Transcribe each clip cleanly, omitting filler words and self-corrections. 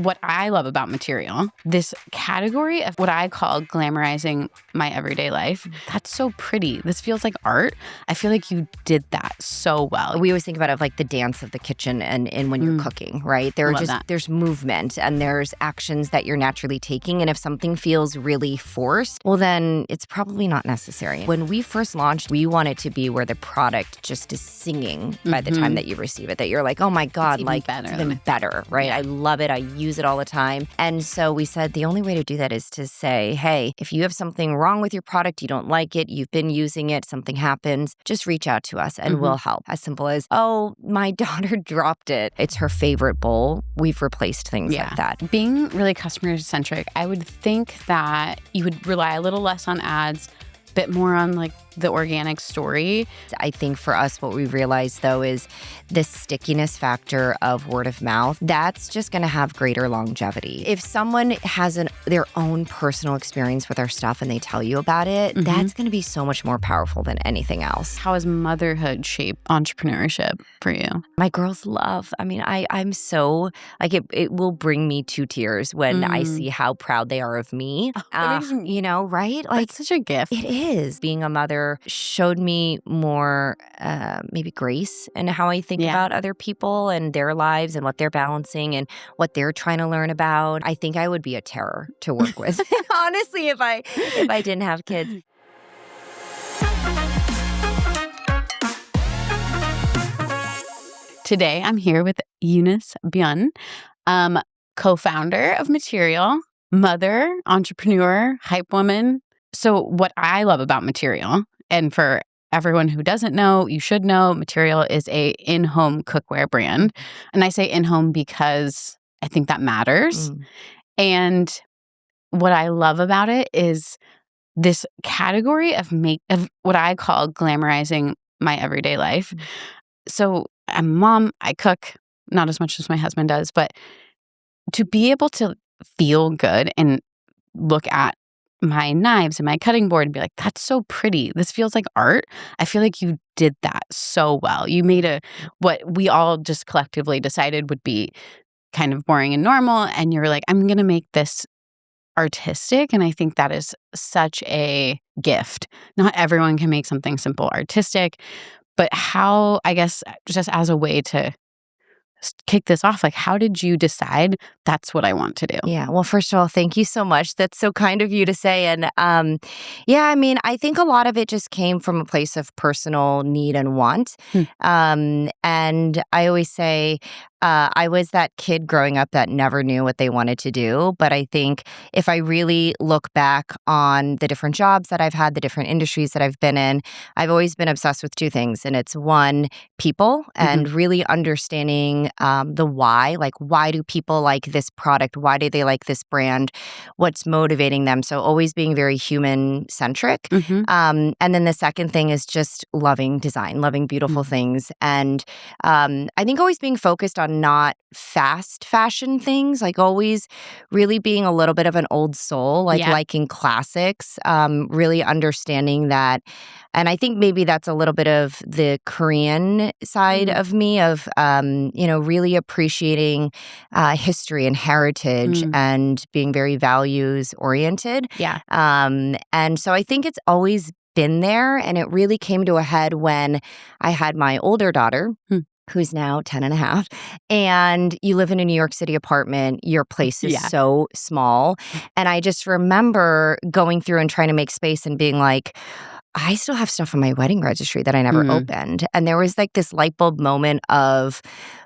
what I love about material, this category of what I call glamorizing my everyday life, that's so pretty. This feels like art. I feel like you did that so well. We always think about it like the dance of the kitchen and when you're cooking, right? There's movement and there's actions that you're naturally taking. And if something feels really forced, well, then it's probably not necessary. When we first launched, we want it to be where the product just is singing by the time that you receive it, that you're like, oh my God, it's even better, right? Yeah. I love it. I use it all the time. And so we said the only way to do that is to say, hey, if you have something wrong with your product, you don't like it, you've been using it, something happens, just reach out to us and we'll help. As simple as, oh, my daughter dropped it. It's her favorite bowl. We've replaced things like that. Being really customer-centric, I would think that you would rely a little less on ads, a bit more on like the organic story. I think for us, what we realized though is the stickiness factor of word of mouth. That's just going to have greater longevity. If someone has their own personal experience with our stuff and they tell you about it, that's going to be so much more powerful than anything else. How has motherhood shaped entrepreneurship for you? My girls love. I mean, I'm so like it will bring me to tears when I see how proud they are of me. You know, right? Like that's such a gift. It is. Being a mother showed me more maybe grace in how I think about other people and their lives and what they're balancing and what they're trying to learn about. I think I would be a terror to work with, honestly, if I didn't have kids. Today, I'm here with Eunice Byun, co-founder of Material, mother, entrepreneur, hype woman. So what I love about Material, and for everyone who doesn't know, you should know, Material is a in-home cookware brand. And I say in-home because I think that matters. And what I love about it is this category of what I call glamorizing my everyday life. So I'm a mom, I cook, not as much as my husband does, but to be able to feel good and look at my knives and my cutting board and be like, that's so pretty. This feels like art. I feel like you did that so well. You made what we all just collectively decided would be kind of boring and normal. And you're like, I'm going to make this artistic. And I think that is such a gift. Not everyone can make something simple artistic, but how, I guess, just as a way to kick this off, like, how did you decide that's what I want to do? Yeah. Well, first of all, thank you so much. That's so kind of you to say. And I mean, I think a lot of it just came from a place of personal need and want. And I always say, I was that kid growing up that never knew what they wanted to do. But I think if I really look back on the different jobs that I've had, the different industries that I've been in, I've always been obsessed with two things. And it's one, people, and really understanding the why. Like, why do people like this product? Why do they like this brand? What's motivating them? So always being very human-centric. And then the second thing is just loving design, loving beautiful things. And I think always being focused on not fast fashion things, like always really being a little bit of an old soul, like liking classics, really understanding that. And I think maybe that's a little bit of the Korean side of me of, really appreciating history and heritage and being very values oriented. And so I think it's always been there. And it really came to a head when I had my older daughter, who's now 10 and a half, and you live in a New York City apartment, your place is so small. And I just remember going through and trying to make space and being like, I still have stuff on my wedding registry that I never opened. And there was like this light bulb moment of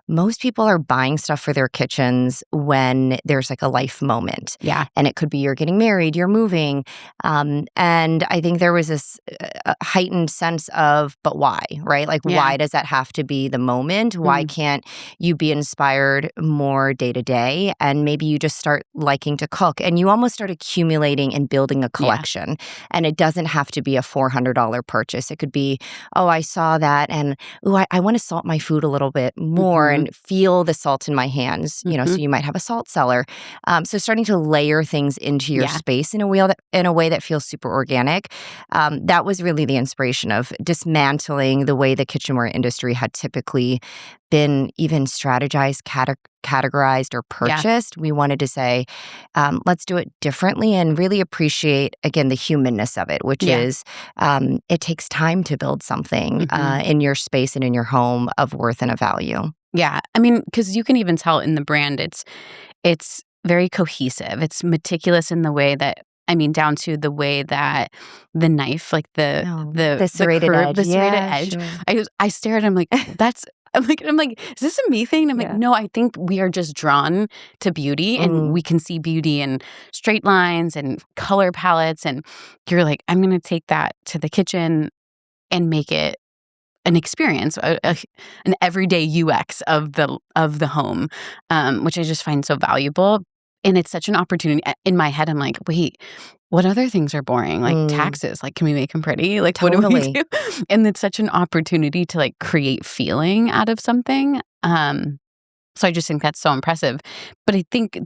most people are buying stuff for their kitchens when there's like a life moment. And it could be you're getting married, you're moving. And I think there was this heightened sense of, but why, right? Like, why does that have to be the moment? Why can't you be inspired more day to day? And maybe you just start liking to cook and you almost start accumulating and building a collection. And it doesn't have to be a $400 purchase. It could be, oh, I saw that and I want to salt my food a little bit more. and feel the salt in my hands, you know, so you might have a salt cellar. So starting to layer things into your space in a way that feels super organic. That was really the inspiration of dismantling the way the kitchenware industry had typically been even strategized, categorized, or purchased. We wanted to say, let's do it differently and really appreciate, again, the humanness of it, which is it takes time to build something in your space and in your home of worth and of value. Yeah. I mean, because you can even tell in the brand, it's very cohesive. It's meticulous in the way that, I mean, down to the way that the knife, like the serrated edge. the serrated edge. Sure. I stare at him like, that's, I'm like, is this a me thing? And I'm like, no, I think we are just drawn to beauty and we can see beauty in straight lines and color palettes. And you're like, I'm going to take that to the kitchen and make it an experience, an everyday UX of the home, which I just find so valuable. And it's such an opportunity. In my head, I'm like, wait, what other things are boring? Like taxes. Like, can we make them pretty? Like, what do we do? And it's such an opportunity to like create feeling out of something. So I just think that's so impressive. But I think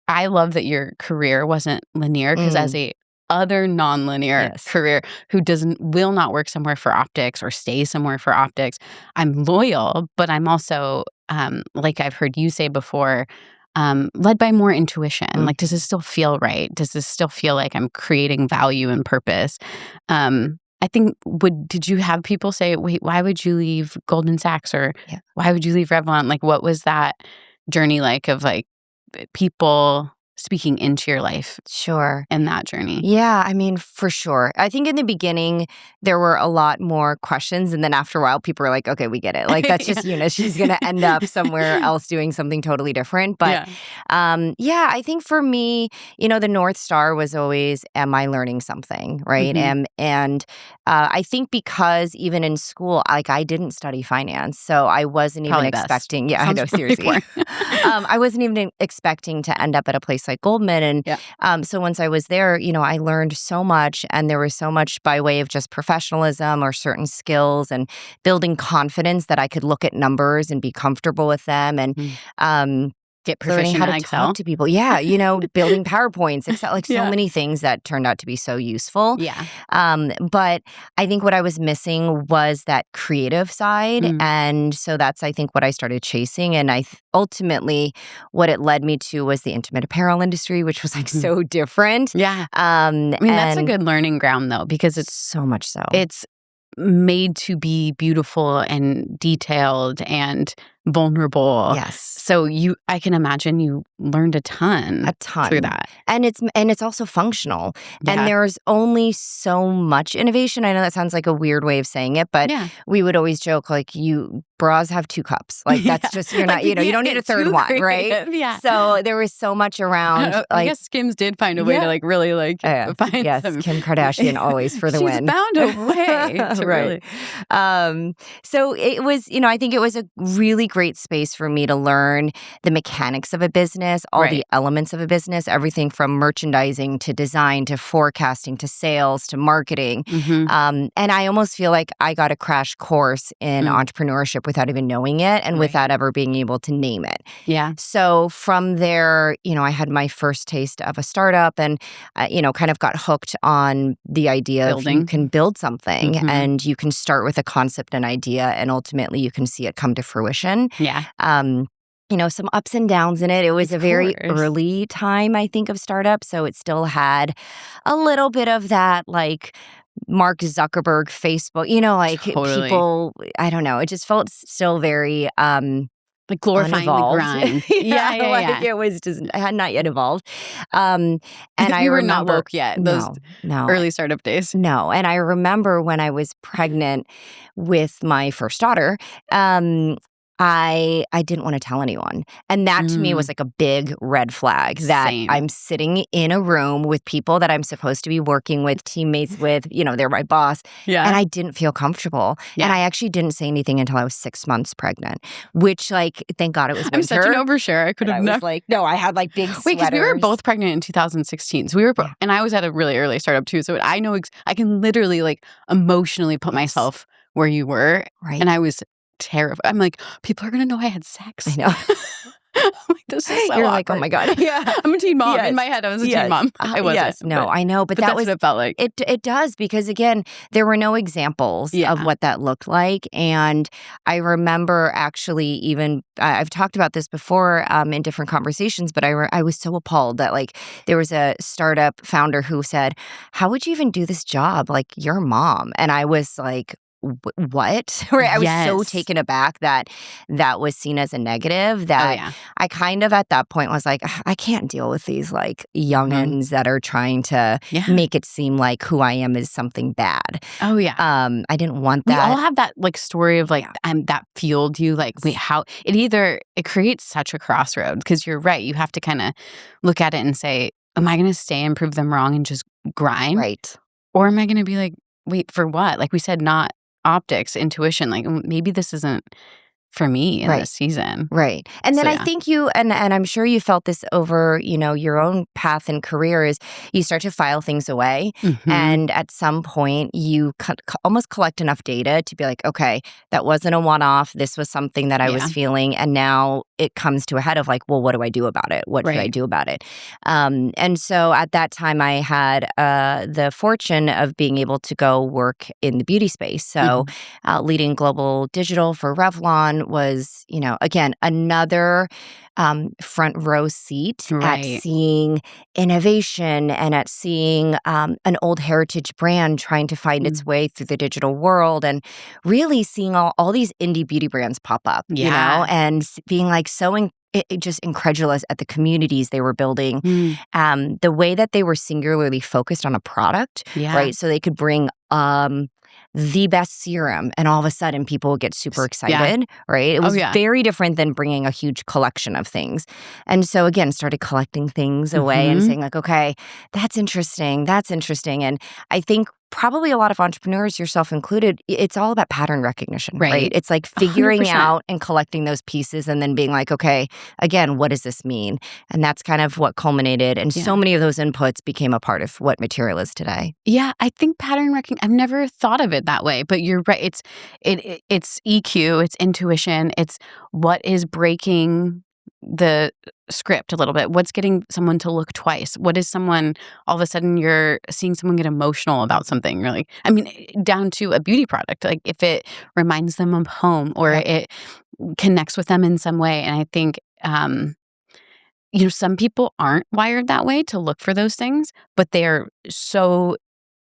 I love that your career wasn't linear, because as a other nonlinear career who will not work somewhere for optics or stay somewhere for optics, I'm loyal, but I'm also, like I've heard you say before, led by more intuition. Like, does this still feel right? Does this still feel like I'm creating value and purpose? I think, did you have people say, wait, why would you leave Goldman Sachs, or why would you leave Revlon? Like, what was that journey like of like people speaking into your life? Sure. In that journey? Yeah, I mean, for sure. I think in the beginning, there were a lot more questions. And then after a while, people were like, okay, we get it. Like, that's just Eunice. She's going to end up somewhere else doing something totally different. But I think for me, you know, the North Star was always, am I learning something, right? And I think because even in school, like, I didn't study finance. So I wasn't even expecting. Yeah, I know, seriously. I wasn't even expecting to end up at a place like Goldman. And so once I was there, you know, I learned so much, and there was so much by way of just professionalism or certain skills and building confidence that I could look at numbers and be comfortable with them, and get learning how to Excel. talk to people. Yeah, you know, building PowerPoints, Excel, like so many things that turned out to be so useful. Yeah. But I think what I was missing was that creative side. And so that's, I think, what I started chasing. And ultimately, what it led me to was the intimate apparel industry, which was like so different. Yeah. I mean, that's a good learning ground, though, because it's so much so. It's made to be beautiful and detailed and vulnerable. Yes. So I can imagine you learned a ton through that. And it's also functional. Yeah. And there's only so much innovation. I know that sounds like a weird way of saying it, but we would always joke, like, bras have 2 cups. Like, that's just, you're not, you know, you don't need a third one, right? Yeah. So there was so much around. I guess Skims did find a way to like really like find some. Kim Kardashian always for the win. She's found a way to right. Really. So it was, you know, I think it was a really great space for me to learn the mechanics of a business, all the elements of a business, everything from merchandising to design to forecasting to sales to marketing. And I almost feel like I got a crash course in entrepreneurship without even knowing it and without ever being able to name it. Yeah. So from there, you know, I had my first taste of a startup and, you know, kind of got hooked on the idea of you can build something and you can start with a concept and idea and ultimately you can see it come to fruition. Yeah. You know, some ups and downs in it. It was a very early time, I think, of startup. So it still had a little bit of that, like, Mark Zuckerberg, Facebook, you know, like people, I don't know. It just felt still very like glorifying the grind. Like it was just, I had not yet evolved. And I were not woke yet, those early startup days. No. And I remember when I was pregnant with my first daughter, I didn't want to tell anyone. And that to me was like a big red flag that I'm sitting in a room with people that I'm supposed to be working with, teammates with, you know, they're my boss. Yeah. And I didn't feel comfortable. Yeah. And I actually didn't say anything until I was 6 months pregnant, which, like, thank God it was winter. I'm such an overshare. I could have never. Like, no, I had like big sweaters. Wait, because we were both pregnant in 2016. So we were, and I was at a really early startup too. So I know, I can literally like emotionally put myself where you were. Right. And I was terrified. I'm like, people are gonna know I had sex. I know. I'm like, this is so You're awkward. like, oh my God. Yeah. I'm a teen mom. Yes. In my head, I was a teen mom. I wasn't. Yes. No, I know. But that that's was what it felt like. it does, because again, there were no examples of what that looked like. And I remember actually even I've talked about this before in different conversations, but I was so appalled that like there was a startup founder who said, "How would you even do this job? Like, you're a mom." And I was like, what? Right? I was so Yes. taken aback that that was seen as a negative, Oh, that yeah. I kind of at that point was like, "Ugh, I can't deal with these like youngins that are trying to Yeah. make it seem like who I am is something bad." Oh, yeah. I didn't want We that. all have that like story of like that fueled you. Like, wait, how it creates such a crossroads, because you're right. You have to kind of look at it and say, am I going to stay and prove them wrong and just grind? Right. Or am I going to be like, wait, for what? Like we said, not optics, intuition. Like, maybe this isn't for me in Right. this season. Right. And then So, I yeah. think you, and I'm sure you felt this over, your own path and career, is you start to file things away. Mhm. And at some point, you almost collect enough data to be like, okay, that wasn't a one-off. This was something that I Yeah. was feeling. And now it comes to a head of like, well, what do I do about it? What should I Right. do about it? And so at that time, I had the fortune of being able to go work in the beauty space. So leading global digital for Revlon was, again, another front row seat at Right. seeing innovation and at seeing an old heritage brand trying to find its way through the digital world, and really seeing all these indie beauty brands pop up, Yeah. and being like just incredulous at the communities they were building, the way that they were singularly focused on a product, Yeah. right? So they could bring the best serum, and all of a sudden people would get super excited, right? It was yeah. very different than bringing a huge collection of things. And so again, started collecting things away and saying like, okay, that's interesting. And I think probably a lot of entrepreneurs, yourself included, it's all about pattern recognition, right? It's like figuring 100%. out and collecting those pieces and then being like, okay, again, what does this mean? And that's kind of what culminated. And so many of those inputs became a part of what Material is today. Yeah, I think pattern recognition, I've never thought of it that way, but you're right. It's EQ, it's intuition, it's what is breaking the script a little bit. What's getting someone to look twice? What is someone, all of a sudden you're seeing someone get emotional about something. You're like, I mean, down to a beauty product, like if it reminds them of home or it connects with them in some way. And I think, some people aren't wired that way to look for those things, but they're so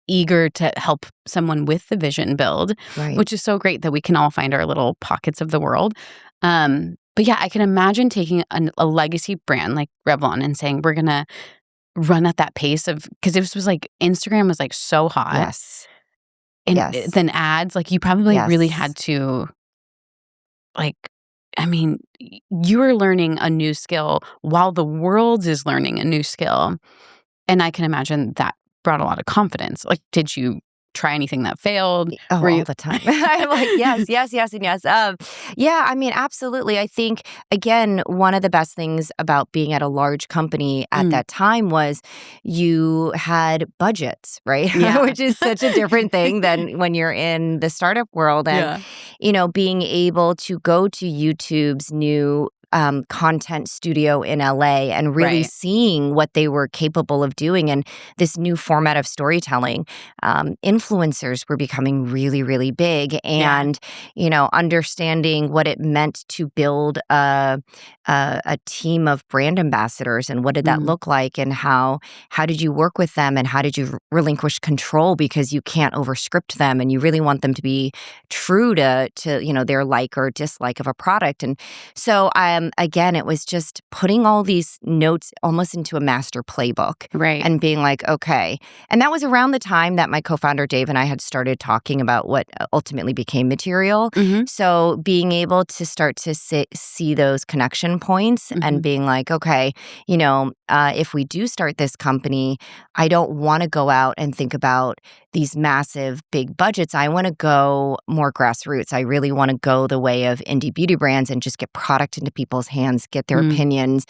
eager to help someone with the vision build, which is so great that we can all find our little pockets of the world. But yeah, I can imagine taking a legacy brand like Revlon and saying, we're going to run at that pace because it was like Instagram was like so hot. Yes. And then ads, like you probably really had to, like, I mean, you were learning a new skill while the world is learning a new skill. And I can imagine that brought a lot of confidence. Like, did you try anything that failed? Oh, all the time. I'm like, yes, and yes. Yeah, I mean, absolutely. I think, again, one of the best things about being at a large company at that time was you had budgets, right? Yeah. Which is such a different thing than when you're in the startup world. And, being able to go to YouTube's new content studio in LA and really seeing what they were capable of doing and this new format of storytelling. Influencers were becoming really, really big, and understanding what it meant to build a team of brand ambassadors and what did that look like, and how did you work with them, and how did you relinquish control, because you can't overscript them and you really want them to be true to their like or dislike of a product. And so again, it was just putting all these notes almost into a master playbook. And being like, okay. And that was around the time that my co-founder Dave and I had started talking about what ultimately became Material. So being able to start to see those connection points and being like, okay, if we do start this company, I don't want to go out and think about these massive, big budgets. I want to go more grassroots. I really want to go the way of indie beauty brands and just get product into people's people's hands, get their opinions,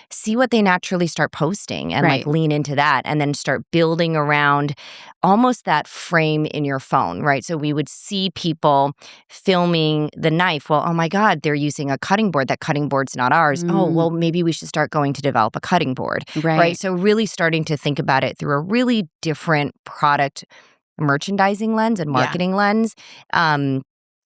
see what they naturally start posting and like lean into that, and then start building around almost that frame in your phone, right? So we would see people filming the knife. Well, oh my God, they're using a cutting board. That cutting board's not ours. Oh, well, maybe we should start going to develop a cutting board, right? So really starting to think about it through a really different product merchandising lens and marketing lens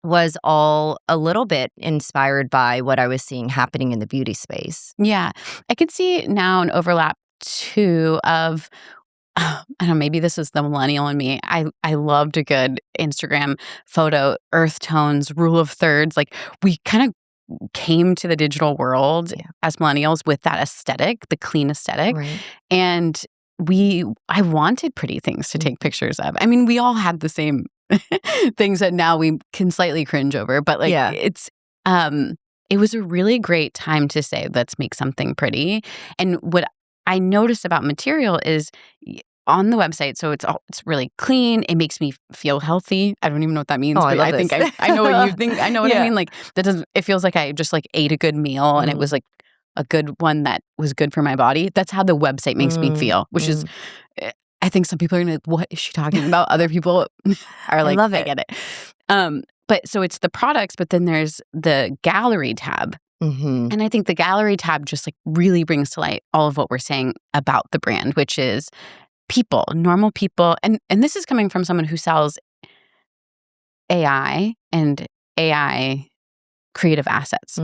was all a little bit inspired by what I was seeing happening in the beauty space. Yeah. I could see now an overlap too of I don't know, maybe this is the millennial in me. I loved a good Instagram photo, earth tones, rule of thirds. Like we kind of came to the digital world as millennials with that aesthetic, the clean aesthetic. Right. And I wanted pretty things to take pictures of. I mean, we all had the same things that now we can slightly cringe over, but like it was a really great time to say, let's make something pretty. And what I noticed about material is on the website, so it's really clean. It makes me feel healthy. I don't even know what that means. Oh, but I love think this. I know what you think. I know what I mean. Like it feels like I just like ate a good meal and it was like a good one that was good for my body. That's how the website makes me feel, which is, I think some people are gonna be like, what is she talking about? Other people are like, I love it. I get it. But so it's the products, but then there's the gallery tab. And I think the gallery tab just like really brings to light all of what we're saying about the brand, which is people, normal people. And this is coming from someone who sells AI and AI creative assets.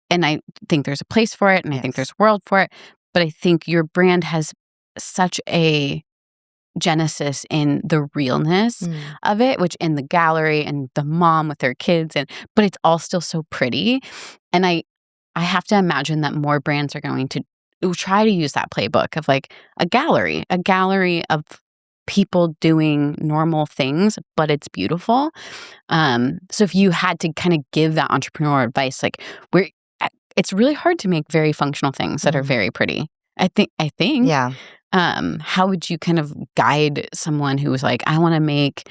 And I think there's a place for it, and I think there's a world for it. But I think your brand has such a genesis in the realness of it, which in the gallery and the mom with her kids, but it's all still so pretty. And I have to imagine that more brands are going to try to use that playbook of like a gallery of people doing normal things, but it's beautiful. So if you had to kind of give that entrepreneur advice, like it's really hard to make very functional things that are very pretty. I think. Yeah. How would you kind of guide someone who was like, I want to make,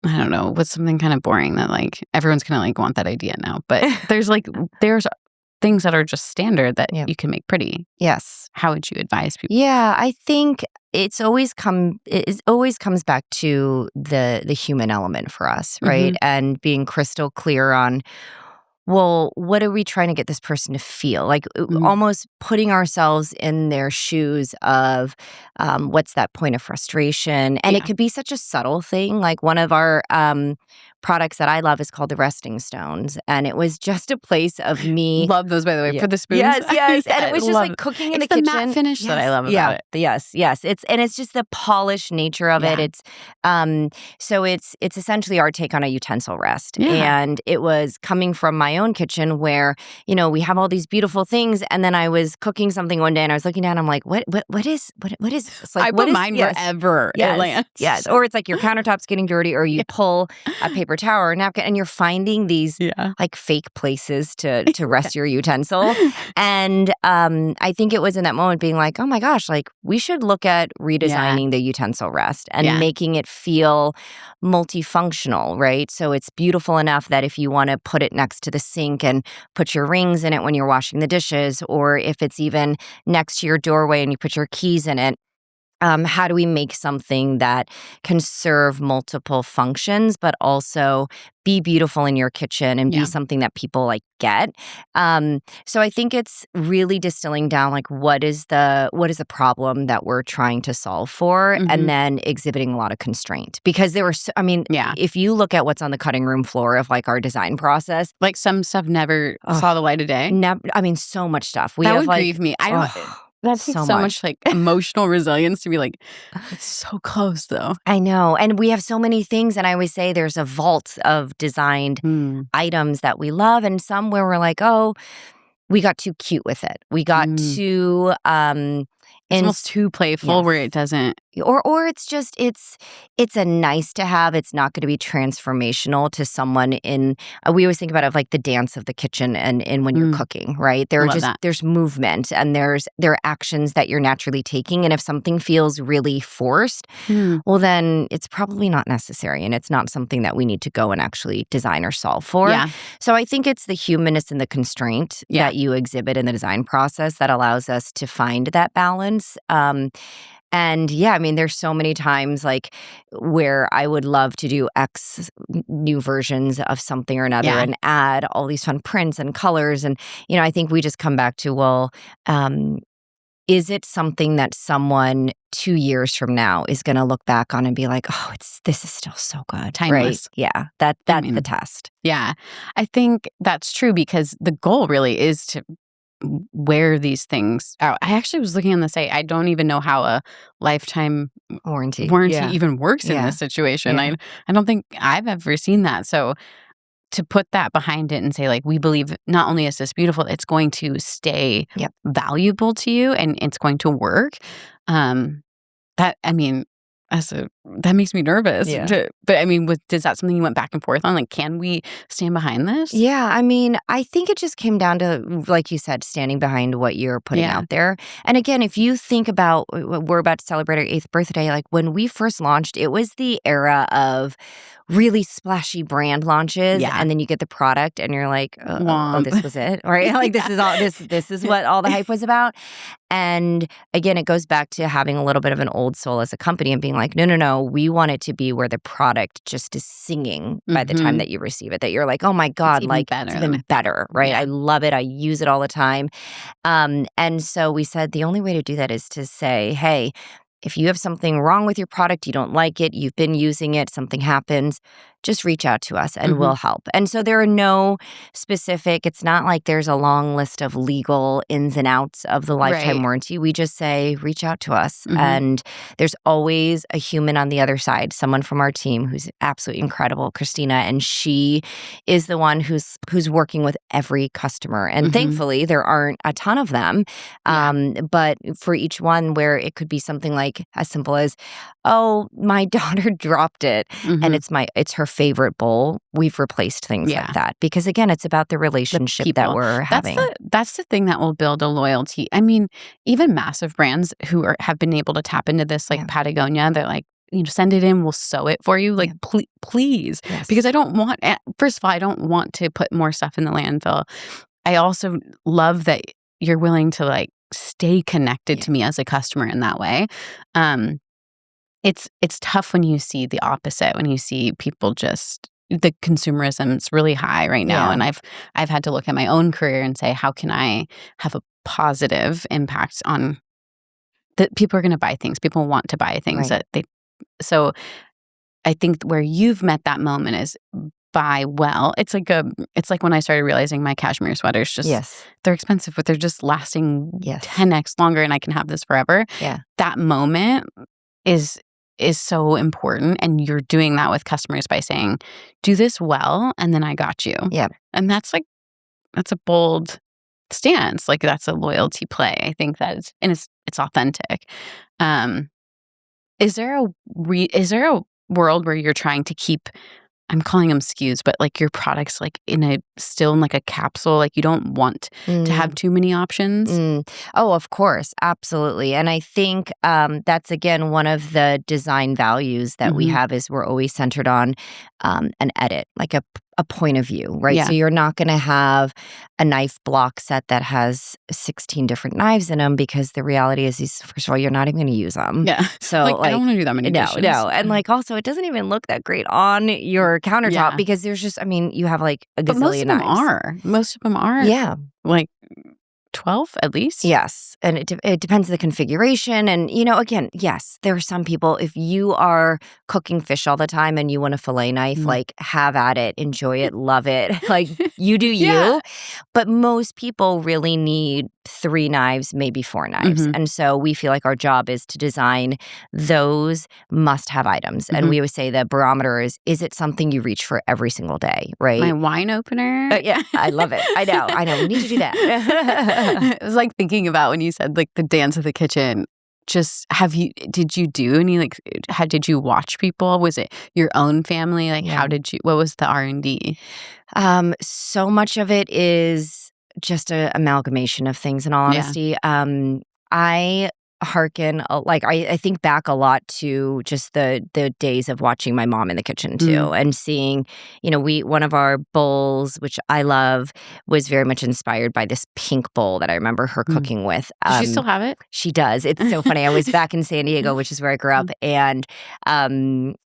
I don't know, what's something kind of boring that like everyone's gonna like want that idea now, but there's things that are just standard that you can make pretty. Yes. How would you advise people? Yeah, I think it always comes back to the human element for us, right? And being crystal clear on, well, what are we trying to get this person to feel? Like almost putting ourselves in their shoes of what's that point of frustration. And it could be such a subtle thing. Like one of our products that I love is called the Resting Stones. And it was just a place of me. Love those, by the way, for the spoons. Yes. And it was just like cooking in the kitchen. It's the matte finish that I love about it. Yes. It's just the polished nature of it. It's so it's essentially our take on a utensil rest. And it was coming from my own kitchen where, we have all these beautiful things. And then I was cooking something one day and I was looking at it and I'm like, what is this? Like, I put mine wherever it lands. Yes. Or it's like your countertop's getting dirty, or you pull a paper towel or a napkin and you're finding these like fake places to rest your utensil. And I think it was in that moment being like, oh my gosh, like we should look at redesigning the utensil rest and making it feel multifunctional, right? So it's beautiful enough that if you want to put it next to the sink and put your rings in it when you're washing the dishes, or if it's even next to your doorway and you put your keys in it. How do we make something that can serve multiple functions, but also be beautiful in your kitchen and be something that people like get? So I think it's really distilling down like what is the problem that we're trying to solve for, and then exhibiting a lot of constraint, because there were if you look at what's on the cutting room floor of like our design process, like some stuff never saw the light of day. So much stuff. That would grieve me. I don't. That takes so much like emotional resilience to be like, it's so close though. I know. And we have so many things. And I always say there's a vault of designed items that we love. And some where we're like, oh, we got too cute with it. We got too... it's almost too playful where it doesn't Or it's just it's a nice to have. It's not going to be transformational to someone in we always think about it like the dance of the kitchen and when you're cooking, right? Love that. There's movement and there are actions that you're naturally taking, and if something feels really forced, well then it's probably not necessary, and it's not something that we need to go and actually design or solve for. Yeah. So I think it's the humanness and the constraint Yeah. that you exhibit in the design process that allows us to find that balance. And yeah, I mean, there's so many times like where I would love to do X new versions of something or another Yeah. and add all these fun prints and colors. And, I think we just come back to, well, is it something that someone 2 years from now is going to look back on and be like, oh, this is still so good. Timeless. Right? Yeah, that's the test. Yeah. I think that's true because the goal really is to wear these things out. I actually was looking on the site. I don't even know how a lifetime Warranty even works in this situation. Yeah. I don't think I've ever seen that. So to put that behind it and say, like, we believe not only is this beautiful, it's going to stay valuable to you and it's going to work. That makes me nervous. Yeah. But I mean, is that something you went back and forth on? Like, can we stand behind this? Yeah, I mean, I think it just came down to, like you said, standing behind what you're putting out there. And again, if you think about, we're about to celebrate our 8th birthday, like when we first launched, it was the era of really splashy brand launches, and then you get the product and you're like, oh, this was it, right? Like this is what all the hype was about. And again, it goes back to having a little bit of an old soul as a company and being like, no, we want it to be where the product just is singing by the time that you receive it, that you're like, oh my God, it's even better, right? Yeah. I love it. I use it all the time. And so we said the only way to do that is to say, hey, if you have something wrong with your product, you don't like it, you've been using it, something happens, just reach out to us and we'll help. And so there are no specific, it's not like there's a long list of legal ins and outs of the lifetime warranty. We just say, reach out to us. And there's always a human on the other side, someone from our team who's absolutely incredible, Christina, and she is the one who's working with every customer. And thankfully, there aren't a ton of them. But for each one where it could be something like as simple as, oh, my daughter dropped it and it's her favorite bowl, we've replaced things like that. Because again, it's about the relationship that we're having. That's the thing that will build a loyalty. I mean, even massive brands who have been able to tap into this, like Patagonia, they're like, send it in, we'll sew it for you. Like, please. Yes. Because I don't want, first of all, I don't want to put more stuff in the landfill. I also love that you're willing to like stay connected to me as a customer in that way. It's tough when you see the opposite, when you see people just, the consumerism is really high right now. And I've had to look at my own career and say, how can I have a positive impact on that? People are going to buy things. People want to buy things so I think where you've met that moment is buy well. It's like when I started realizing my cashmere sweaters they're expensive, but they're just lasting 10x longer and I can have this forever. Yeah. That moment is so important, and you're doing that with customers by saying, do this well and then I got you. Yeah. And that's a bold stance. Like that's a loyalty play. I think it's authentic. Is there a world where you're trying to keep, I'm calling them SKUs, but like your products like still in like a capsule, like you don't want to have too many options? Oh, of course. Absolutely. And I think that's, again, one of the design values that we have is we're always centered on an edit, like a point of view, right? Yeah. So you're not going to have a knife block set that has 16 different knives in them, because the reality is, first of all, you're not even going to use them. Yeah. So I don't want to do that many dishes. No. And like also, it doesn't even look that great on your countertop because there's just, you have like a gazillion knives. Most of them are. Yeah. Like 12 at least. Yes. And it depends on the configuration. And, again, yes, there are some people, if you are cooking fish all the time and you want a fillet knife, like have at it, enjoy it, love it. Like you do you. But most people really need 3 knives, maybe 4 knives. And so we feel like our job is to design those must-have items. And we always say the barometer is it something you reach for every single day, right? My wine opener. Yeah. I love it. I know. We need to do that. It was like thinking about when you said like the dance of the kitchen. just did you do any, like, did you watch people? Was it your own family? Like, Yeah. what was the R&D? So much of it is just a amalgamation of things, in all Yeah. honesty. I hearken, I think back a lot to just the days of watching my mom in the kitchen too, and seeing, one of our bowls, which I love, was very much inspired by this pink bowl that I remember her cooking with. Does she still have it? She does. It's so funny. I was back in San Diego, which is where I grew up, and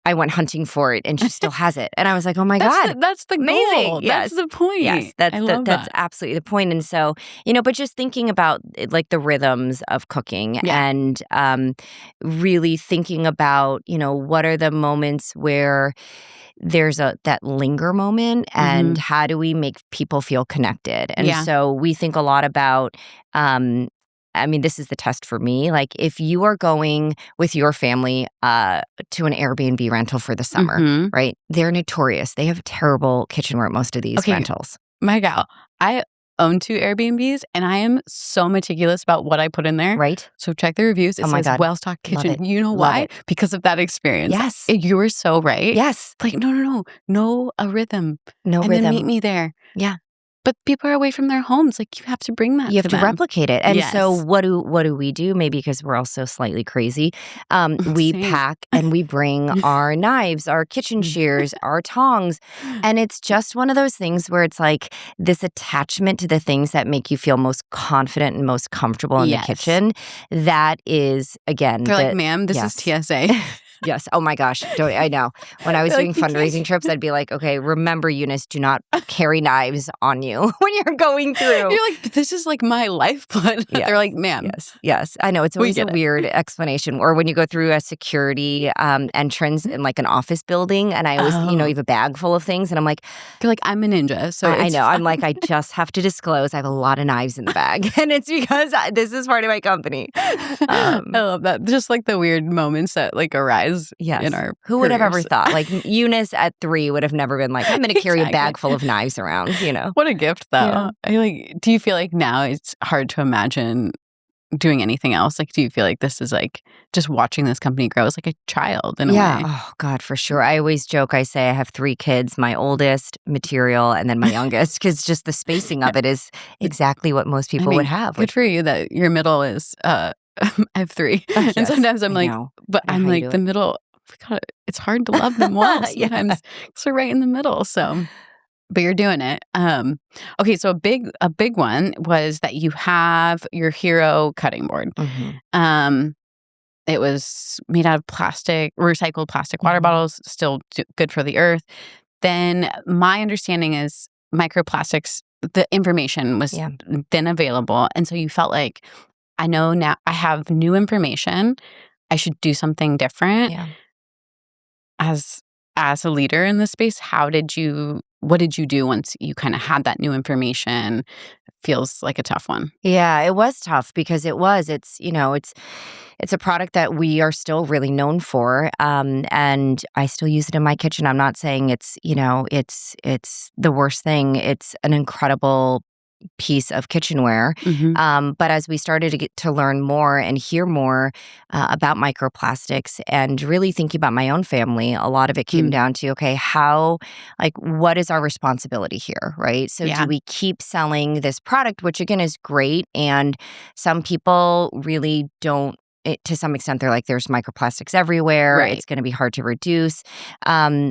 I went hunting for it, and she still has it. And I was like, "Oh my God, That's the amazing!" goal. Yes. That's the point. Yes, I love that's that. absolutely the point. And so, but just thinking about like the rhythms of cooking, Yeah. and really thinking about, what are the moments where there's that linger moment, and how do we make people feel connected? And Yeah. so we think a lot about, this is the test for me. Like, if you are going with your family to an Airbnb rental for the summer, right? They're notorious. They have terrible kitchenware at most of these rentals. My gal, I own 2 Airbnbs, and I am so meticulous about what I put in there. Right? So check the reviews. It Oh my says God. well-stocked kitchen. Love it. You know Love why? it. Because of that experience. Yes. You were so right. Yes. Like, no, a rhythm. No and rhythm. then meet me there. Yeah. But people are away from their homes. Like, you have to bring that You have to them. replicate it. And so Yes. what do we do? Maybe because we're also slightly crazy. We Same. pack and we bring our knives, our kitchen shears, our tongs. And it's just one of those things where it's like this attachment to the things that make you feel most confident and most comfortable in the kitchen. That is, again, They're like, ma'am, this is TSA. Yes. Oh my gosh. I know. When I was doing fundraising trips, I'd be like, okay, remember, Eunice, do not carry knives on you when you're going through. You're like, this is like my lifeblood. Yes. They're like, ma'am. Yes. I know. It's always a weird explanation. Or when you go through a security entrance in like an office building, and I always, you have a bag full of things, and I'm like, you're like, I'm a ninja. So I know. fine. I'm like, I just have to disclose I have a lot of knives in the bag. And it's because this is part of my company. I love that. Just like the weird moments that like arise in our Who would have ever careers. thought? Like Eunice at 3 would have never been like, I'm going to carry a bag full of knives around, What a gift, though. Yeah. Do you feel like now it's hard to imagine doing anything else? Like, do you feel like this is like just watching this company grow as like a child in a way? Oh, God, for sure. I always joke. I say I have 3 kids, my oldest, material, and then my youngest, because just the spacing of it is exactly what most people would have. Good for you that your middle is, I have 3. And sometimes I'm like, but I'm like the middle. God, it's hard to love them well sometimes. So right in the middle. So, but you're doing it. Okay, so a big one was that you have your hero cutting board. It was made out of recycled plastic water bottles, still good for the earth. Then my understanding is microplastics, the information was then available. And so you felt like, I know now I have new information. I should do something different. Yeah. As a leader in this space, what did you do once you kind of had that new information? It feels like a tough one. Yeah, it was tough because it's a product that we are still really known for, and I still use it in my kitchen. I'm not saying it's the worst thing. It's an incredible piece of kitchenware. But as we started to get to learn more and hear more about microplastics, and really thinking about my own family, a lot of it came down to, okay, what is our responsibility here, right? So do we keep selling this product, which again is great, and some people really don't. To some extent, they're like, there's microplastics everywhere. Right. It's going to be hard to reduce.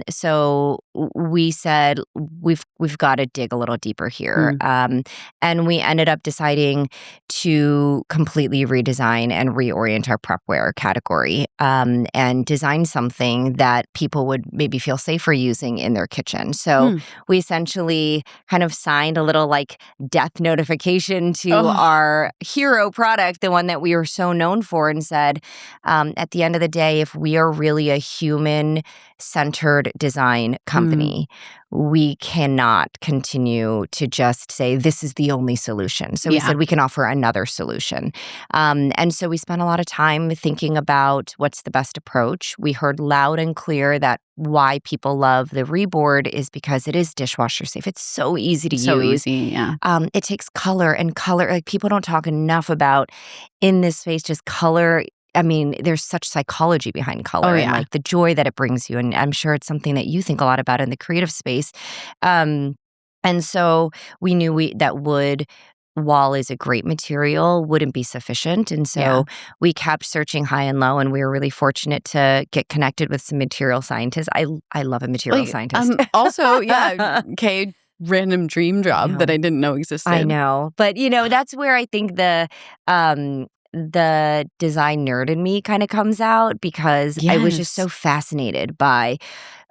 So we said, we've got to dig a little deeper here. And we ended up deciding to completely redesign and reorient our prepware category, and design something that people would maybe feel safer using in their kitchen. So we essentially kind of signed a little like death notification to our hero product, the one that we were so known for, and said, at the end of the day, if we are really a human-centered design company, we cannot continue to just say, this is the only solution. So we said we can offer another solution. And so we spent a lot of time thinking about what's the best approach. We heard loud and clear that why people love the Reboard is because it is dishwasher safe. It's so easy to use. So easy, it takes color, and color, like people don't talk enough about in this space, just color I mean, there's such psychology behind color and like the joy that it brings you. And I'm sure it's something that you think a lot about in the creative space. And so we knew that wood, while is a great material, wouldn't be sufficient. And so we kept searching high and low, and we were really fortunate to get connected with some material scientists. I love a material scientist. Also, okay, random dream job that I didn't know existed. I know. But, that's where I think the design nerd in me kind of comes out, because I was just so fascinated by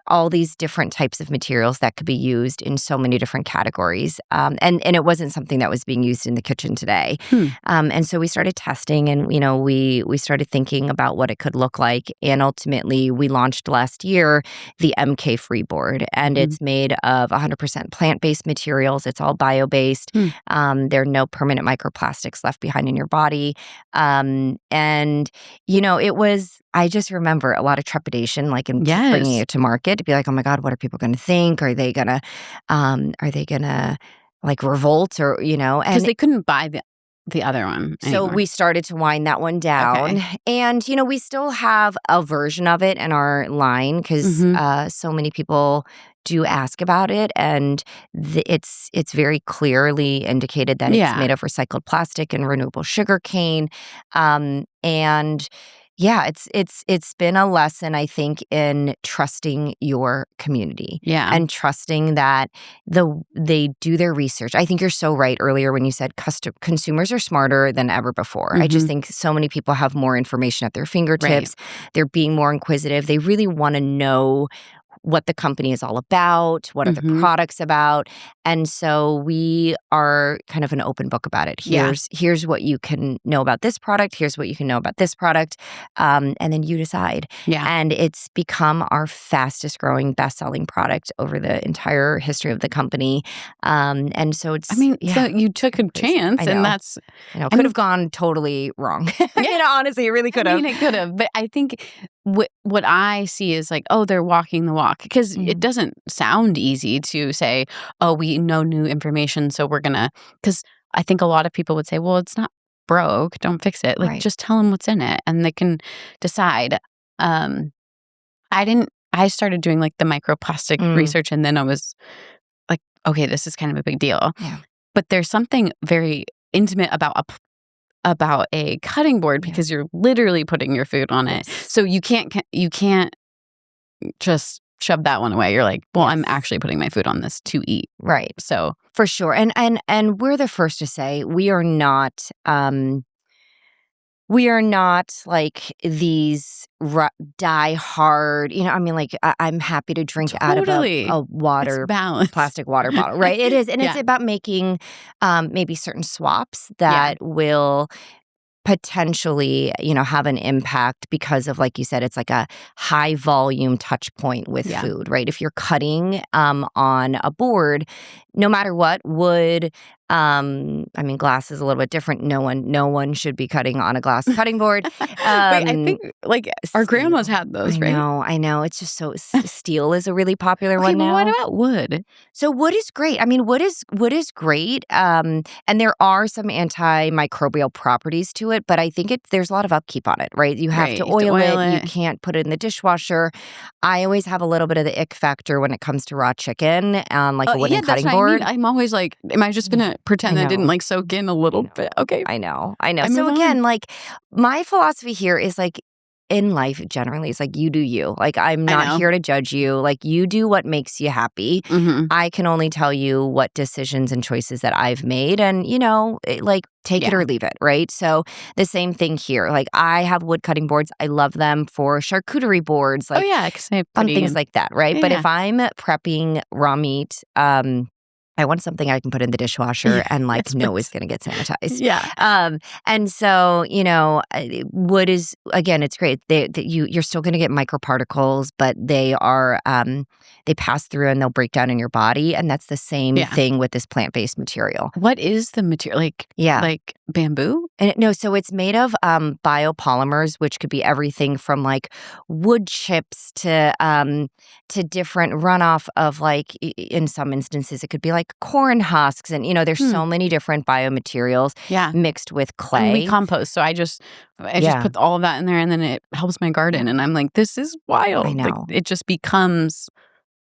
all these different types of materials that could be used in so many different categories. And it wasn't something that was being used in the kitchen today. And so we started testing, and, we started thinking about what it could look like. And ultimately, we launched last year the MK Free Board. And it's made of 100% plant-based materials. It's all bio-based. There are no permanent microplastics left behind in your body. And, it was, I just remember a lot of trepidation, like in bringing it to market, to be like, oh my God, what are people going to think? Are they gonna like revolt, or because they couldn't buy the other one anymore. So we started to wind that one down. And we still have a version of it in our line, because so many people do ask about it, and it's very clearly indicated that it's made of recycled plastic and renewable sugar cane. And it's been a lesson, I think, in trusting your community. And trusting that they do their research. I think you're so right earlier when you said consumers are smarter than ever before. I just think so many people have more information at their fingertips. They're being more inquisitive. They really want to know what the company is all about, what are the products about. And so we are kind of an open book about it. Here's what you can know about this product. Here's what you can know about this product. And then you decide. And it's become our fastest growing, best-selling product over the entire history of the company. And so it's... so you took a chance, and that's... could have gone totally wrong. Honestly, it really could have. It could have. But I think what I see is like, oh, they're walking the walk. Because it doesn't sound easy to say, oh, we know new information, so we're going to... Because I think a lot of people would say, well, it's not broke, don't fix it. Like, just tell them what's in it, and they can decide. I started doing like the microplastic research, and then I was like, okay, this is kind of a big deal. But there's something very intimate about a cutting board, because you're literally putting your food on it. So you can't just shove that one away. You're like, well, I'm actually putting my food on this to eat. Right. So for sure. And we're the first to say we are not like these die hard, like I'm happy to drink out of a plastic water bottle, right? It is. And it's about making maybe certain swaps that will potentially, have an impact, because of, like you said, it's like a high volume touch point with food, right? If you're cutting on a board, no matter what, wood, glass is a little bit different. No one should be cutting on a glass cutting board. Wait, I think like our grandmas had those, right? I know. It's just so steel is a really popular one now. What about wood? So wood is great. Wood is great. And there are some antimicrobial properties to it, but I think there's a lot of upkeep on it, right? You have to oil it. You can't put it in the dishwasher. I always have a little bit of the ick factor when it comes to raw chicken on like a wooden cutting board. I'm always like, am I just gonna pretend that didn't like soak in a little bit? Okay. I know. So again, like my philosophy here is like, in life generally, it's like you do you. Like I'm not here to judge you. Like you do what makes you happy. I can only tell you what decisions and choices that I've made, and like take it or leave it, right? So the same thing here. Like I have wood cutting boards. I love them for charcuterie boards, like things like that, right? But if I'm prepping raw meat, I want something I can put in the dishwasher and like know is going to get sanitized. And so, wood is, again, it's great. You're still going to get microparticles, but they are, they pass through and they'll break down in your body. And that's the same thing with this plant-based material. What is the material? Like bamboo? So it's made of biopolymers, which could be everything from like wood chips to different runoff of like, in some instances, it could be like corn husks, and there's so many different biomaterials Yeah. mixed with And we clay. compost, so I just Yeah. put all of that in there, and then it helps my garden, and I'm like, "This is wild." I Like, know. it just becomes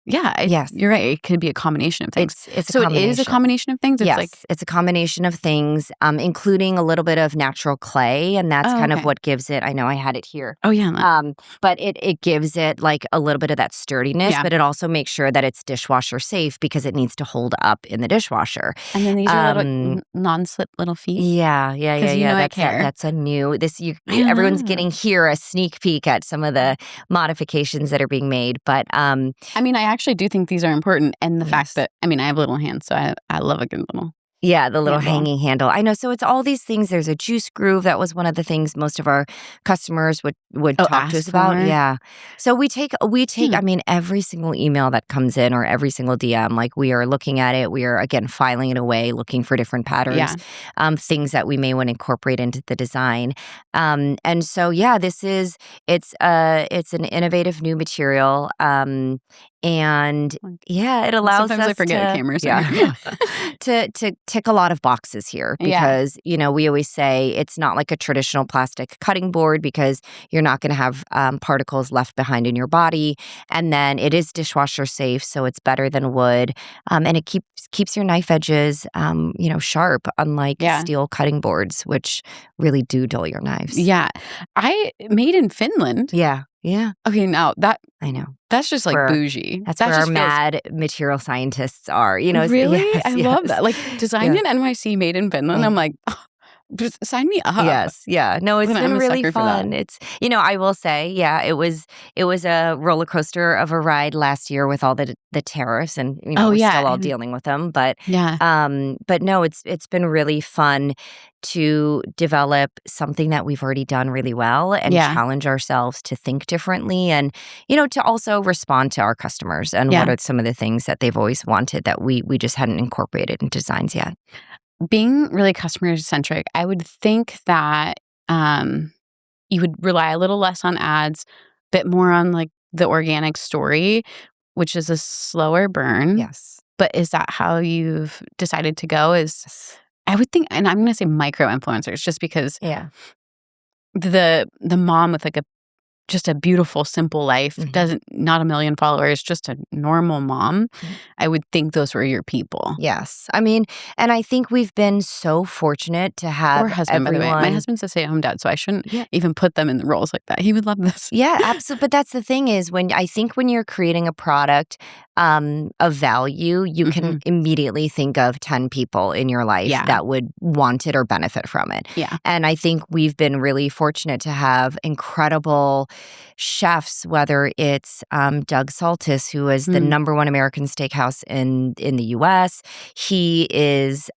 Yes. you're right, it could be a combination of things. It's a So it is a combination of things? It's Yes, like it's a combination of things, including a little bit of natural clay, and that's oh, kind of okay. what gives it. I know I had it here. Oh, yeah, But it gives it like a little bit of that sturdiness, yeah. but it also makes sure that it's dishwasher safe because it needs to hold up in the dishwasher. And then these are little Um, non-slip little feet yeah, 'cause I That's care. that's a new this you I everyone's love. getting here a sneak peek at some of the modifications that are being made, but I mean, I actually do think these are important, and the fact yes. that I mean, I have little hands, so I love a good little Yeah, the little handle. hanging handle. I know. So it's all these things. There's a juice groove. That was one of the things most of our customers would Oh, talk to us ask about. for? Yeah. So we take. Hmm. I mean, every single email that comes in or every single DM, like we are looking at it. We are again filing it away, looking for different patterns, Yeah. things that we may want to incorporate into the design. And so yeah, it's an innovative new material. And Like, yeah, it allows sometimes I us forget a to camera's in yeah here. to tick a lot of boxes here Yeah. because we always say it's not like a traditional plastic cutting board because you're not going to have particles left behind in your body, and then it is dishwasher safe, so it's better than wood, and it keeps your knife edges sharp, unlike Yeah. steel cutting boards, which really do dull your knives. Yeah. I made in Finland. Yeah, yeah, Okay, now I know. that's just like Where bougie. That's That where our just feels mad material scientists are. really? Yes, I love yes. that. Like, designed Yeah. in NYC, made in Finland. I I'm know. like, just sign me up. Yes, yeah. No, it's Listen, been I'm a really sucker for that. fun. It's I will say, yeah, it was a roller coaster of a ride last year with all the tariffs, and Oh, we're yeah, still all and dealing with them. But yeah, no, it's been really fun to develop something that we've already done really well and yeah, challenge ourselves to think differently, and to also respond to our customers and what yeah. are some of the things that they've always wanted that we just hadn't incorporated in designs yet. Being really customer-centric, I would think that, you would rely a little less on ads, bit more on, like, the organic story, which is a slower burn. Yes. But is that how you've decided to go is Yes. I would think and I'm gonna say micro influencers just because Yeah. the mom with, like, just a beautiful, simple life, Mhm. doesn't not a million followers, just a normal mom, Mhm. I would think those were your people. Yes. I mean, and I think we've been so fortunate to Or have husband, by the way. My everyone. husband's a stay-at-home dad, so I shouldn't Yeah. even put them in the roles like that. He would love this. Yeah, absolutely. But that's the thing is when you're creating a product of value, you can Mhm. immediately think of 10 people in your life Yeah. that would want it or benefit from it. Yeah. And I think we've been really fortunate to have incredible chefs, whether it's Doug Saltis, who is the Mm. #1 American steakhouse in the US. He is,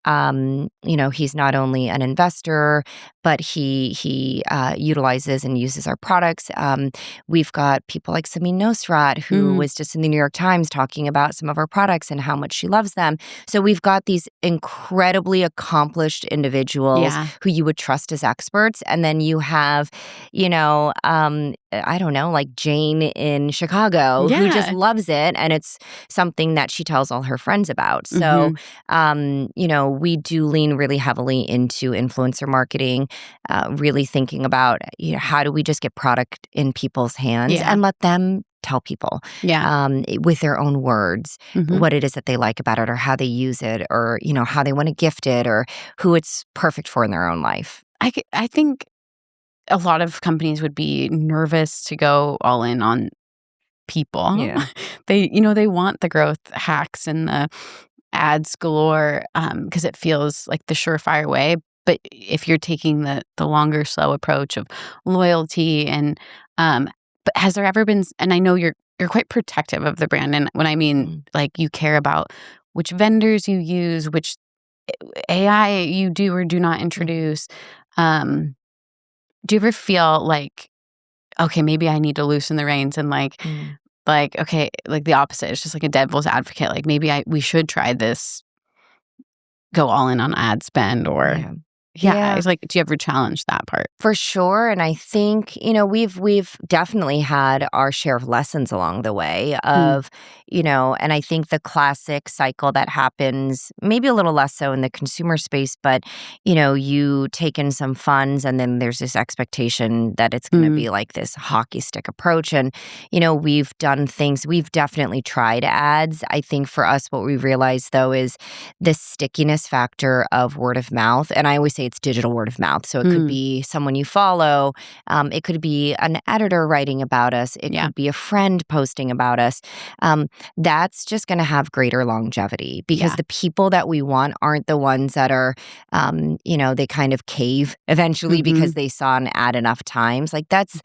he's not only an investor, but he utilizes and uses our products. We've got people like Samin Nosrat, who Mm. was just in the New York Times talking about some of our products and how much she loves them. So we've got these incredibly accomplished individuals Yeah. who you would trust as experts. And then you have, I don't know, like Jane in Chicago, who just Yeah. loves it. And it's something that she tells all her friends about. So, Mhm. we do lean really heavily into influencer marketing, really thinking about how do we just get product in people's hands Yeah. and let them tell people Yeah. with their own words Mhm. what it is that they like about it or how they use it or how they want to gift it or who it's perfect for in their own life. I think a lot of companies would be nervous to go all in on people. Yeah. They want the growth hacks and the ads galore, because it feels like the surefire way. But if you're taking the longer, slow approach of loyalty and, but has there ever been and I know you're quite protective of the brand, and when I mean, Mm. like, you care about which vendors you use, which AI you do or do not introduce, um, do you ever feel like, "Okay, maybe I need to loosen the reins," and, Mm. okay, like, the opposite, it's just like a devil's advocate, like, maybe we should try this, go all in on ad spend or Yeah. It's like, do you ever challenge that part? For sure. And I think, we've definitely had our share of lessons along the way of, and I think the classic cycle that happens, maybe a little less so in the consumer space, but, you take in some funds and then there's this expectation that it's going to be like this hockey stick approach. And, we've done things, we've definitely tried ads. I think for us, what we realized though is the stickiness factor of word of mouth. And I always say it's digital word of mouth. So it could be someone you follow. It could be an editor writing about us. It could be a friend posting about us. That's just going to have greater longevity because the people that we want aren't the ones that are, they kind of cave eventually because they saw an ad enough times. Like that's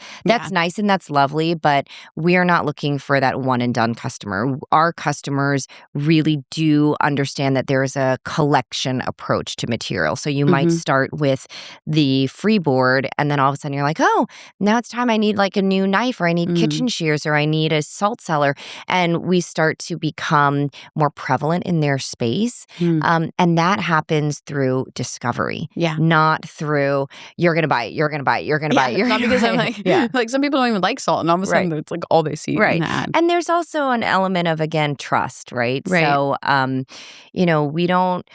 nice and that's lovely, but we're not looking for that one and done customer. Our customers really do understand that there is a collection approach to material. So you might start with the freeboard and then all of a sudden you're like, oh, now it's time I need like a new knife or I need kitchen shears or I need a salt cellar. And we start to become more prevalent in their space. And that happens through discovery, not through you're going to buy it, you're going to buy it, you're going to buy it. You're not because I'm like, like some people don't even like salt and all of a sudden it's like all they see in the ad. And there's also an element of, again, trust, right? So, we don't.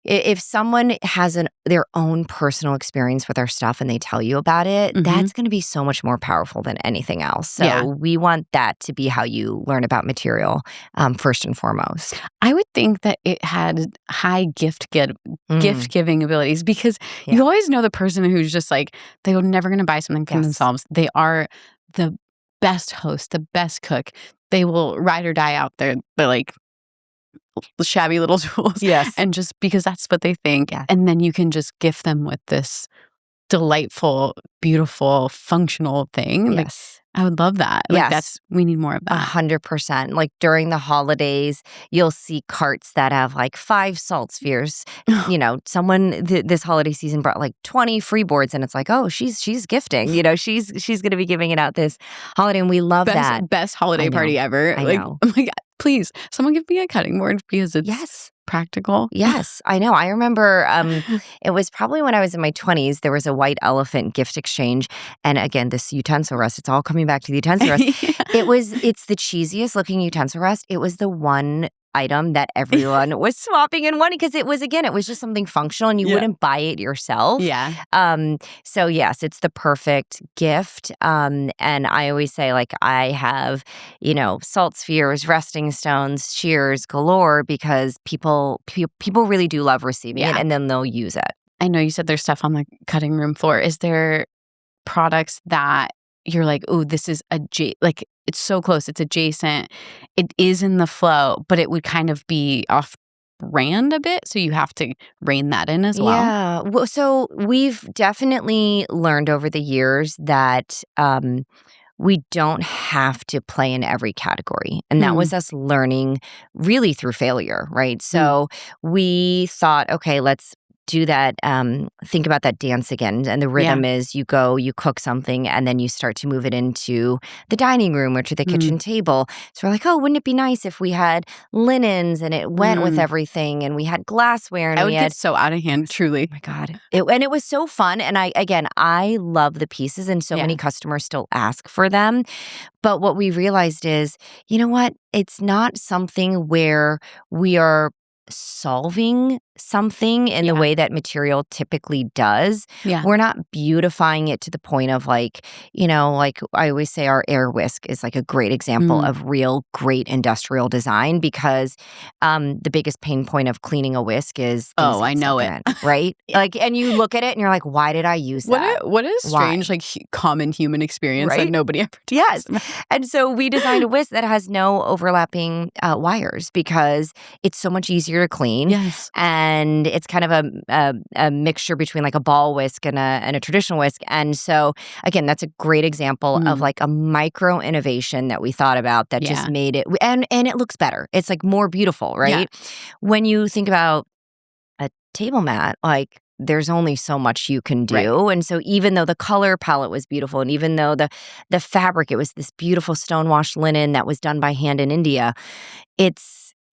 If someone has their own personal experience with our stuff and they tell you about it, that's going to be so much more powerful than anything else. So we want that to be how you learn about material first and foremost. I would think that it had high gift-giving abilities because you always know the person who's just like, they're never going to buy something for themselves. They are the best host, the best cook. They will ride or die out there. They're like shabby little tools. And just because that's what they think. And then you can just gift them with this delightful, beautiful, functional thing. Like, I would love that. Like we need more of that. 100%. Like during the holidays, you'll see carts that have like 5 salt spheres. Someone this holiday season brought like 20 freeboards and it's like, oh, she's gifting. She's going to be giving it out this holiday and we love that. Best holiday party ever. I know. Oh my God, please, someone give me a cutting board because it's practical. Yes, I know. I remember it was probably when I was in my 20s, there was a white elephant gift exchange. And again, this utensil rest, it's all coming back to the utensil rest. It's the cheesiest looking utensil rest. It was the one item that everyone was swapping and wanting because it was just something functional and you wouldn't buy it yourself. So yes, it's the perfect gift. And I always say like I have, salt spheres, resting stones, shears galore because people really do love receiving it and then they'll use it. I know you said there's stuff on the cutting room floor. Is there products that you're like, oh, this is like it's so close, it's adjacent, it is in the flow, but it would kind of be off brand a bit, so you have to rein that in as well? Yeah. Well, so we've definitely learned over the years that we don't have to play in every category. And that was us learning really through failure, right? So we thought, okay, let's do that, think about that dance again. And the rhythm is you cook something, and then you start to move it into the dining room or to the kitchen table. So we're like, oh, wouldn't it be nice if we had linens and it went with everything and we had glassware? And I would get so out of hand, truly. Oh my God. And it was so fun. And I love the pieces and so many customers still ask for them. But what we realized is, you know what? It's not something where we are solving something in the way that material typically does. We're not beautifying it to the point of like I always say our air whisk is like a great example of real great industrial design because the biggest pain point of cleaning a whisk is I know it. Right? Like, and you look at it and you're like, why did I use that? What a strange common human experience that nobody ever does. Yes. And so we designed a whisk that has no overlapping wires because it's so much easier to clean. And it's kind of a mixture between like a ball whisk and a traditional whisk. And so again, that's a great example of like a micro innovation that we thought about that just made it and it looks better. It's like more beautiful, right? When you think about a table mat, like there's only so much you can do. And so even though the color palette was beautiful and even though the fabric, it was this beautiful stonewashed linen that was done by hand in India,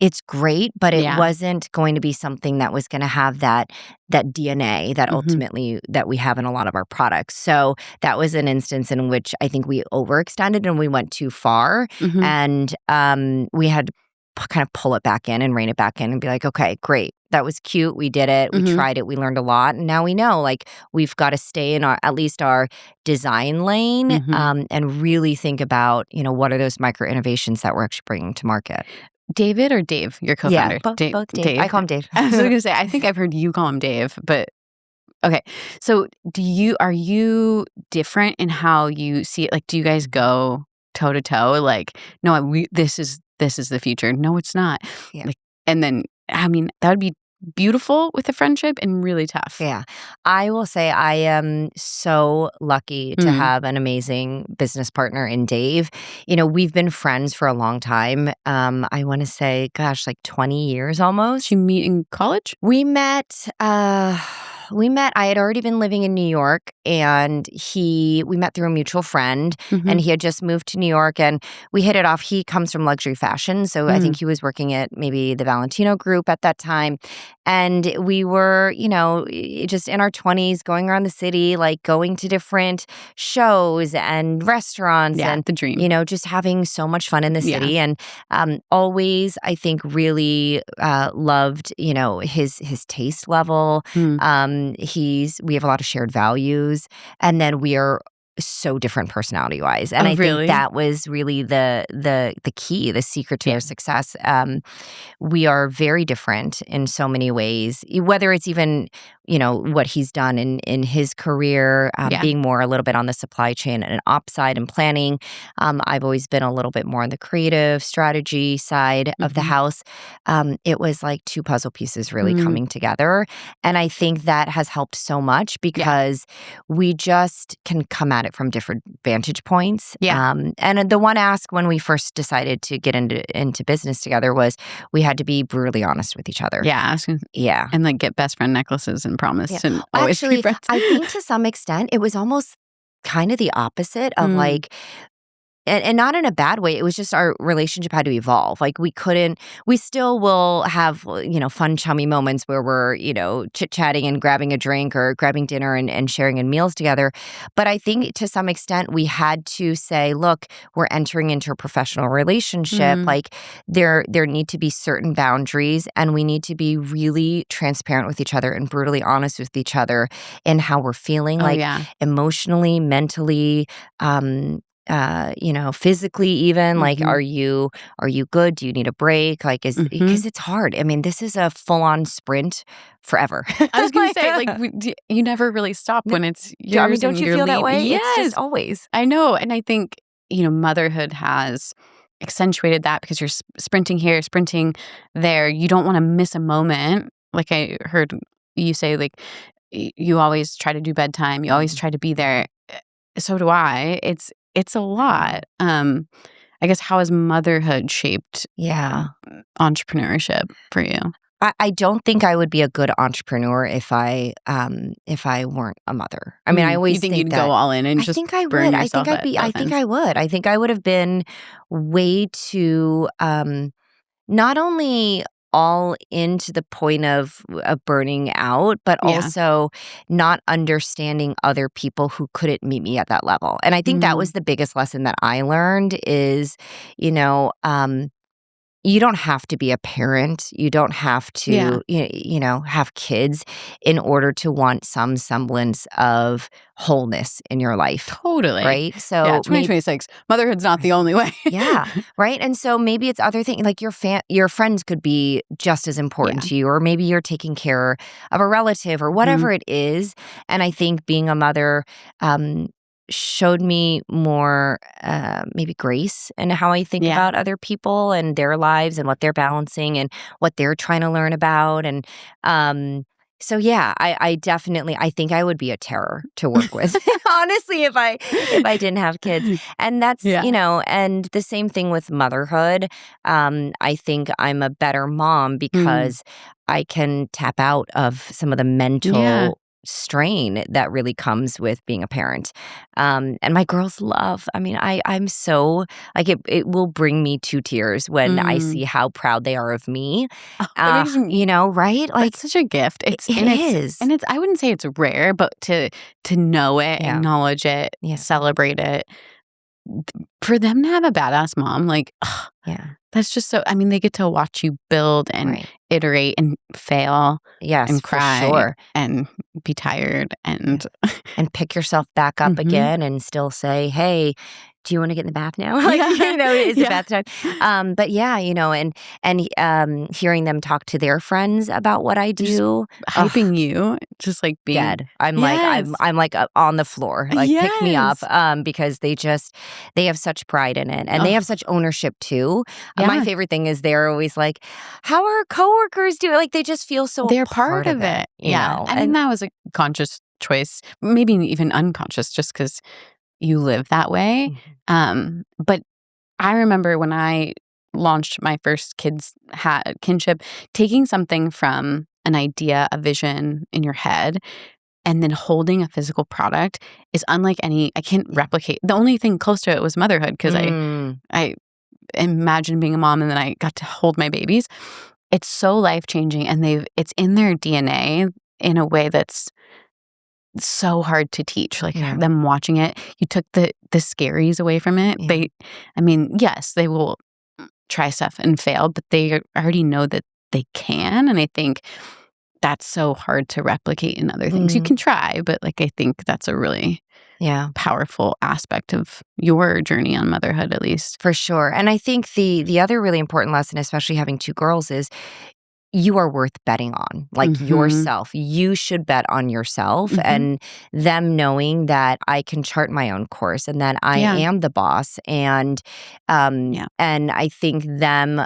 it's great, but it Yeah. wasn't going to be something that was going to have that DNA that ultimately that we have in a lot of our products. So that was an instance in which I think we overextended and we went too far, and we had to kind of pull it back in and rein it back in and be like, okay, great, that was cute, we did it, we tried it, we learned a lot, and now we know like we've got to stay in our at least our design lane, and really think about what are those micro innovations that we're actually bringing to market. David or Dave, your Yeah, co-founder? both Dave. I call him Dave. I was going to say, I think I've heard you call him Dave, but okay. So are you different in how you see it? Like, do you guys go toe to toe? Like, no, this is the future. No, it's not. Yeah. Like, and then, I mean, that would be beautiful with a friendship and really tough. Yeah. I will say I am so lucky to have an amazing business partner in Dave. We've been friends for a long time. I want to say, gosh, like 20 years almost. Did you meet in college? We met, I had already been living in New York, and we met through a mutual friend, and he had just moved to New York, and we hit it off. He comes from luxury fashion, so I think he was working at maybe the Valentino Group at that time. And we were, just in our 20s, going around the city, like going to different shows and restaurants, and the dream. just having so much fun in the city. And always, I think, really loved, his taste level. We have a lot of shared values, and then we are so different personality-wise. And I think that was really the key, the secret to our success. We are very different in so many ways, whether it's even, what he's done in his career, being more a little bit on the supply chain and ops side and planning. I've always been a little bit more on the creative strategy side of the house. It was like two puzzle pieces really coming together. And I think that has helped so much because we just can come at it from different vantage points. And the one ask when we first decided to get into business together was we had to be brutally honest with each other. Yeah. And like get best friend necklaces and promise and always be friends. I think to some extent it was almost kind of the opposite of like, and not in a bad way. It was just our relationship had to evolve. Like we still will have, fun, chummy moments where we're, chit-chatting and grabbing a drink or grabbing dinner and sharing in meals together. But I think to some extent we had to say, look, we're entering into a professional relationship. Like there need to be certain boundaries, and we need to be really transparent with each other and brutally honest with each other in how we're feeling, emotionally, mentally, physically even, like, are you good? Do you need a break? Like, because it's hard. I mean, this is a full-on sprint forever. I was going to say, like, you never really stop when it's yours. I mean, don't you feel that way? Yes. It's just always. I know. And I think, motherhood has accentuated that because you're sprinting here, sprinting there. You don't want to miss a moment. Like I heard you say, like, you always try to do bedtime. You always try to be there. So do I. It's a lot. I guess, how has motherhood shaped entrepreneurship for you? I don't think I would be a good entrepreneur if I weren't a mother. I mean, I always think you'd that, go all in and just burn yourself I think I would. I think I would have been way too not only all into the point of burning out, but also not understanding other people who couldn't meet me at that level. And I think that was the biggest lesson that I learned is, you don't have to be a parent. You don't have to, have kids in order to want some semblance of wholeness in your life. Totally. Right? So 2026, motherhood's not the only way. Right? And so maybe it's other things, like your friends could be just as important to you, or maybe you're taking care of a relative or whatever it is. And I think being a mother, showed me more maybe grace in how I think about other people and their lives and what they're balancing and what they're trying to learn about. And so I definitely, I think I would be a terror to work with, honestly, if I didn't have kids. And that's, and the same thing with motherhood. I think I'm a better mom because I can tap out of some of the mental strain that really comes with being a parent. And my girls love, I mean, I'm so, like, it will bring me to tears when I see how proud they are of me. Oh, that makes me You know, right? Like, that's such a gift. It's it and is. it's I wouldn't say it's rare, but to know it, Yeah. acknowledge it, Yeah. celebrate it, for them to have a badass mom, like, Yeah. that's just so I mean, they get to watch you build and Right. iterate and fail Yes, and for cry sure. and be tired and And pick yourself back up Mhm. again and still say, "Hey, do you wanna get in the bath now?" Like, Yeah. you know, "Is it Yeah. bath time?" But yeah, you know, and hearing them talk to their friends about what I Just do, ugh, hyping you, just, like, being dead. I'm like Yes. I'm like, on the floor, like, "Pick me up," Yes. because they have such pride in it, and they have Oh, such ownership too. My yeah. favorite thing is they're always like, "How are coworkers doing?" Like, they just feel so a They're part part of of it, it. you Yeah. know? I mean, And that was a conscious choice, maybe even unconscious just because you live that way. Mhm. But I remember when I launched my first kinship, taking something from an idea, a vision in your head, and then holding a physical product is unlike any I can't Yeah. replicate. The only thing close to it was motherhood because Mm. I imagined being a mom and then I got to hold my babies. It's so life-changing and it's in their DNA in a way that's so hard to teach, like, Yeah. them watching it. You took the scaries away from it. Yeah. I mean, yes, they will try stuff and fail, but they already know that they can, and I think that's so hard to replicate in other things. You Mm. can try, but, like, I think that's a really Yeah, powerful aspect of your journey on motherhood, at least. for sure. And I think the other really important lesson, especially having 2 girls, is you are worth betting on, like Mhm. yourself. You should bet on yourself, Mhm. and them knowing that I can chart my own course and that I Yeah. am the boss. Yeah. And I think them,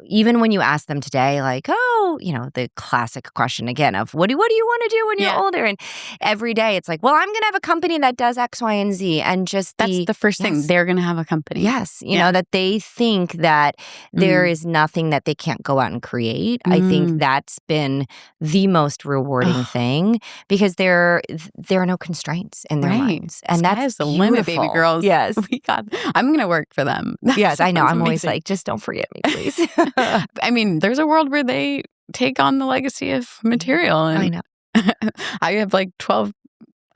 even when you ask them today, like, oh, you know, the classic question again of what do you want to do when you're Yeah. older? And every day it's like, well, I'm gonna have a company that does X, Y, and Z. And just That's the first thing. yes. They're gonna have a company. Yes, you know, Yeah. that they think that there Mm. is nothing that they can't go out and create. I think Mm. that's been the most rewarding Ugh. thing because there are no constraints in their Right. minds. And Sky that's is the limit, baby beautiful. girls. Yes. I'm gonna work for them. That Yes, I know. sounds I'm always amazing. like, just don't forget me, please. I mean, there's a world where they take on the legacy of material, I and know. I have, like, 12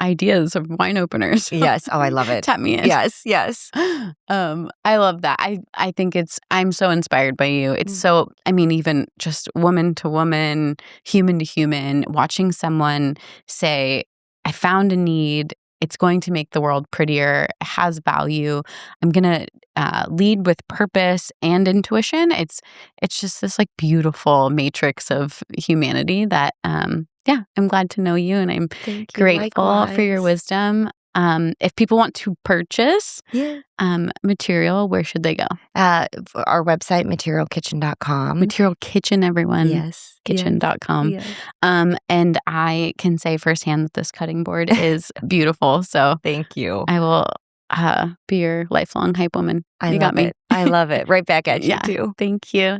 ideas of wine openers. Yes. Oh, I love it. Tap me in. Yes, yes. I love that. I think I'm so inspired by you. It's Mm. so I mean, even just woman to woman, human to human, watching someone say, "I found a need. It's going to make the world prettier. It has value. I'm gonna lead with purpose and intuition." It's just this like beautiful matrix of humanity that yeah, I'm glad to know you, and I'm Thank you. grateful for your Likewise. wisdom. If people want to purchase Yeah. material, where should they go? Our website, materialkitchen.com. Material Kitchen, everyone. Yes. Yes. Kitchen.com. Yes. And I can say firsthand that this cutting board is beautiful. So Thank you. I will be your lifelong hype woman. I You got love me. it. I love it. Right back at you Yeah. too. Thank you.